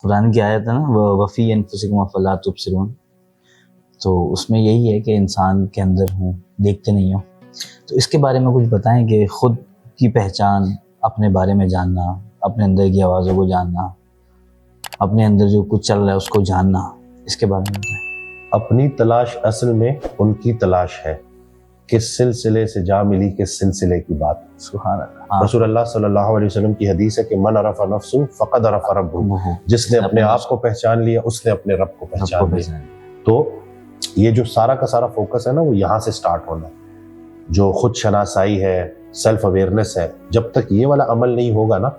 قرآن کی آیت ہے نا وفی انفسکم افلا تبصرون، تو اس میں یہی ہے کہ انسان کے اندر ہوں، دیکھتے نہیں ہوں. تو اس کے بارے میں کچھ بتائیں کہ خود کی پہچان، اپنے بارے میں جاننا، اپنے اندر کی آوازوں کو جاننا، اپنے اندر جو کچھ چل رہا ہے اس کو جاننا، اس کے بارے میں بتائیں. اپنی تلاش اصل میں ان کی تلاش ہے. کس سلسلے سے جا ملی، کس سلسلے کی بات. سبحان اللہ. رسول اللہ صلی اللہ علیہ وسلم کی حدیث ہے کہ من عرف نفسہ فقد عرف ربہ، جس نے اپنے آپ کو پہچان لیا اس نے اپنے رب کو پہچان لیا. تو یہ جو سارا کا سارا فوکس ہے نا، وہ یہاں سے سٹارٹ ہونا ہے. جو خود شناسائی ہے، سیلف اویئرنیس ہے، جب تک یہ والا عمل نہیں ہوگا نا،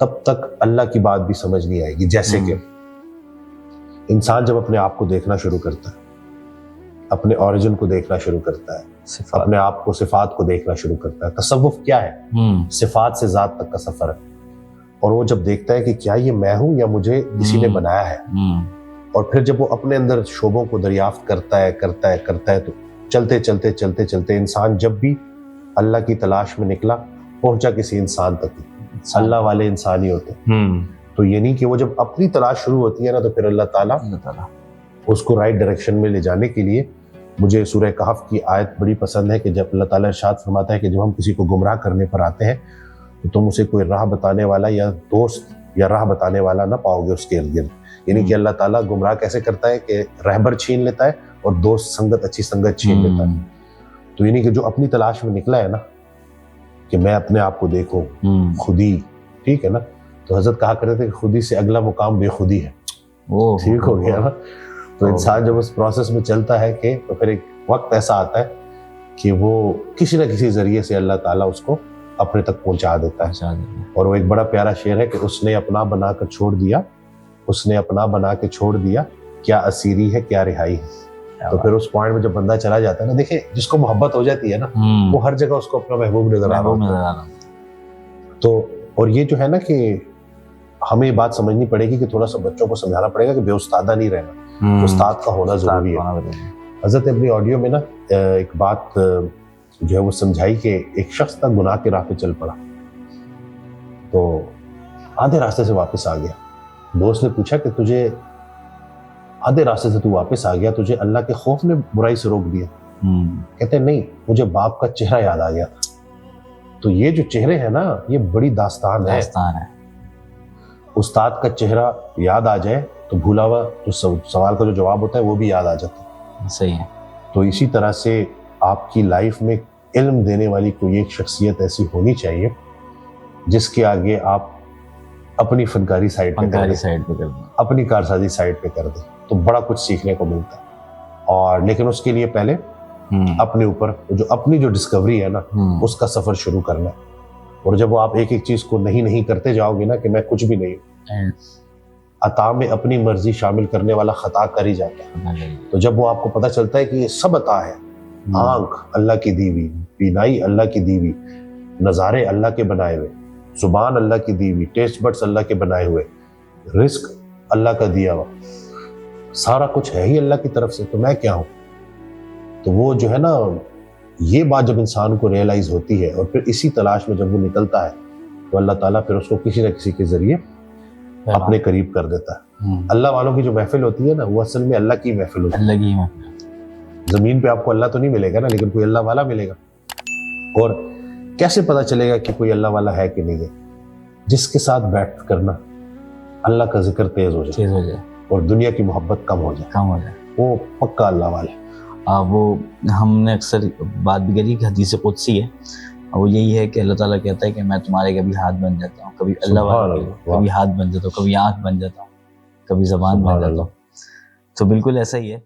تب تک اللہ کی بات بھی سمجھ نہیں آئے گی. جیسے کہ انسان جب اپنے آپ کو دیکھنا شروع کرتا ہے، اپنے اوریجن کو دیکھنا شروع کرتا ہے، اپنے آپ کو، صفات کو دیکھنا شروع کرتا ہے. تصوف کیا ہے؟ صفات سے ذات تک کا سفر ہے. اور وہ جب دیکھتا ہے کہ کیا یہ میں ہوں یا مجھے کسی نے بنایا ہے، اور پھر جب وہ اپنے اندر شعبوں کو دریافت کرتا ہے تو چلتے انسان جب بھی اللہ کی تلاش میں نکلا، پہنچا کسی انسان تک. اللہ والے انسان ہی ہوتے. تو یہ نہیں کہ وہ جب اپنی تلاش شروع ہوتی ہے نا، تو پھر اللہ تعالیٰ اس کو رائٹ ڈائریکشن میں لے جانے کے لیے. مجھے سورہ کہف کی آیت بڑی پسند ہے کہ جب اللہ تعالیٰ ارشاد فرماتا ہے کہ جب ہم کسی کو گمراہ کرنے پر آتے ہیں تو تم اسے کوئی راہ بتانے والا یا دوست یا راہ بتانے والا نہ پاؤ گے اس کے ارد گرد. یعنی کہ اللہ تعالیٰ گمراہ کیسے کرتا ہے کہ رہبر چھین لیتا ہے اور دوست سنگت، اچھی سنگت چھین لیتا ہے. تو یعنی کہ جو اپنی تلاش میں نکلا ہے نا کہ میں اپنے آپ کو دیکھوں، خودی، ٹھیک ہے نا. تو حضرت کہا کرتے تھے کہ خودی سے اگلا مقام بے خودی ہے. ٹھیک ہو گیا نا. تو انسان جب اس پروسیس میں چلتا ہے کہ تو پھر ایک وقت ایسا آتا ہے کہ وہ کسی نہ کسی ذریعے سے اللہ تعالیٰ اس کو اپنے تک پہنچا دیتا ہے. اور وہ ایک بڑا پیارا شعر ہے کہ اس نے اپنا بنا کر چھوڑ دیا، اس نے اپنا بنا کے چھوڑ دیا، کیا اسیری ہے کیا رہائی ہے. تو پھر اس پوائنٹ میں جب بندہ چلا جاتا ہے نا، دیکھیں جس کو محبت ہو جاتی ہے نا، وہ ہر جگہ اس کو اپنا محبوب نظر آ رہا ہے. تو اور یہ جو ہے نا کہ ہمیں یہ بات سمجھنی پڑے گی کہ تھوڑا سا بچوں کو سمجھانا پڑے گا کہ بے استادہ نہیں رہنا، استاد کا ہونا ضروری ہے. حضرت اپنی آڈیو میں نا ایک بات جو ہے وہ سمجھائی کہ ایک شخص تھا گناہ کے راہ پہ چل پڑا، تو آدھے راستے سے واپس آ گیا. دوست نے پوچھا کہ تجھے آدھے راستے سے تو واپس آ گیا، تجھے اللہ کے خوف نے برائی سے روک دیا؟ کہتے نہیں، مجھے باپ کا چہرہ یاد آ گیا تھا. تو یہ جو چہرے ہیں نا، یہ بڑی داستان ہے. استاد کا چہرہ یاد آ جائے تو بھولا ہوا جو سوال کا جو جواب ہوتا ہے وہ بھی یاد آ جاتا ہے. صحیح ہے. تو اسی طرح سے آپ کی لائف میں علم دینے والی کوئی ایک شخصیت ایسی ہونی چاہیے جس کے آگے آپ اپنی فنکاری سائڈ پہ کر دیں، اپنی کارسازی سائڈ پہ کر دیں، تو بڑا کچھ سیکھنے کو ملتا ہے. اور لیکن اس کے لیے پہلے اپنے اوپر جو اپنی جو ڈسکوری ہے نا، اس کا سفر شروع کرنا ہے. اور جب وہ آپ ایک ایک چیز کو نہیں کرتے جاؤ گے نا کہ میں کچھ بھی نہیں ہوں، عطا میں اپنی مرضی شامل کرنے والا خطا کر ہی جاتا ہے. تو جب وہ آپ کو پتہ چلتا ہے کہ یہ سب عطا ہے، آنکھ اللہ کی دی ہوئی، بینائی اللہ کی دی ہوئی، نظارے اللہ کے بنائے ہوئے، زبان اللہ کی دی ہوئی، ٹیسٹ بڈس اللہ کے بنائے ہوئے، رزق اللہ کا دیا ہوا، سارا کچھ ہے ہی اللہ کی طرف سے، تو میں کیا ہوں. تو وہ جو ہے نا، یہ بات جب انسان کو ریئلائز ہوتی ہے اور پھر اسی تلاش میں جب وہ نکلتا ہے تو اللہ تعالیٰ پھر اس کو کسی نہ کسی کے ذریعے اپنے قریب کر دیتا ہے. اللہ والوں کی جو محفل ہوتی ہے نا، وہ اصل میں اللہ کی محفل ہوتی ہے. زمین پہ آپ کو اللہ تو نہیں ملے گا نا، لیکن کوئی اللہ والا ملے گا. اور کیسے پتا چلے گا کہ کوئی اللہ والا ہے کہ نہیں ہے؟ جس کے ساتھ بیٹھ کرنا اللہ کا ذکر تیز ہو جائے اور دنیا کی محبت کم ہو جائے، وہ پکا اللہ والا ہے. وہ ہم نے اکثر بات بھی کری کہ حدیث قدسی ہے، وہ یہی ہے کہ اللہ تعالیٰ کہتا ہے کہ میں تمہارے کبھی ہاتھ بن جاتا ہوں، کبھی اللہ والے کبھی ہاتھ بن جاتا ہوں، کبھی آنکھ بن جاتا ہوں، کبھی زبان بن جاتا ہوں. تو بالکل ایسا ہی ہے.